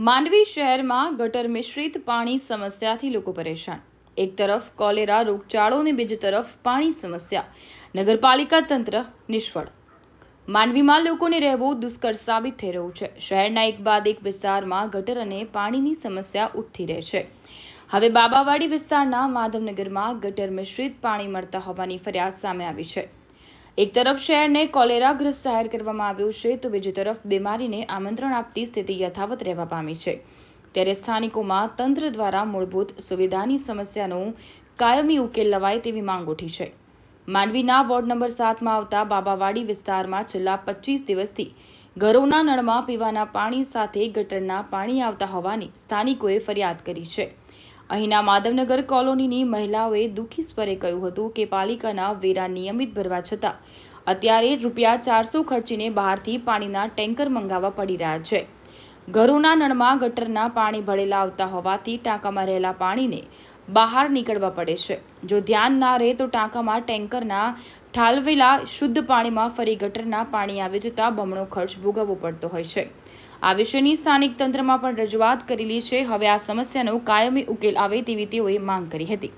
માંડવી શહેરમાં ગટર મિશ્રિત પાણી સમસ્યાથી લોકો પરેશાન। એક તરફ કોલેરા રોગચાળો અને બીજી તરફ પાણી સમસ્યા। નગરપાલિકા તંત્ર નિષ્ફળ। માંડવીમાં લોકોને રહેવું દુષ્કર સાબિત થઈ રહ્યું છે। શહેરના એક બાદ એક વિસ્તારમાં ગટર અને પાણીની સમસ્યા ઉઠતી રહે છે। હવે બાબાવાડી વિસ્તારના માધવનગરમાં ગટર મિશ્રિત પાણી મળતા હોવાની ફરિયાદ સામે આવી છે। એક તરફ શહેરને કોલેરાગ્રસ્ત જાહેર કરવામાં આવ્યું છે તો બીજી તરફ બીમારીને આમંત્રણ આપતી સ્થિતિ યથાવત રહેવા પામી છે। ત્યારે સ્થાનિકોમાં તંત્ર દ્વારા મૂળભૂત સુવિધાની સમસ્યાનો કાયમી ઉકેલ લવાય તેવી માંગ ઉઠી છે। માંડવીના વોર્ડ નંબર 7માં આવતા બાબાવાડી વિસ્તારમાં છેલ્લા 25 દિવસથી ઘરોના નળમાં પીવાના પાણી સાથે ગટરના પાણી આવતા હોવાની સ્થાનિકોએ ફરિયાદ કરી છે। અહીંના માધવનગર કોલોનીની મહિલાઓએ દુઃખી સ્વરે કહ્યું હતું કે પાલિકાના વેરા નિયમિત ભરવા છતાં અત્યારે ₹400 ખર્ચીને બહારથી પાણીના ટેન્કર મંગાવવા પડી રહ્યા છે। ઘરોના નળમાં ગટરના પાણી ભરેલા આવતા હોવાથી ટાંકામાં રહેલા પાણીને બહાર નીકળવા પડે છે। જો ધ્યાન ના રહે તો ટાંકામાં ટેન્કરના ઠાલવેલા શુદ્ધ પાણીમાં ફરી ગટરના પાણી આવી જતા બમણો ખર્ચ ભોગવવો પડતો હોય છે। આ વિશેની સ્થાનિક તંત્રમાં પણ રજૂઆત કરેલી છે। હવે આ સમસ્યાનો કાયમી ઉકેલ આવે તેવી તેઓએ માંગ કરી હતી।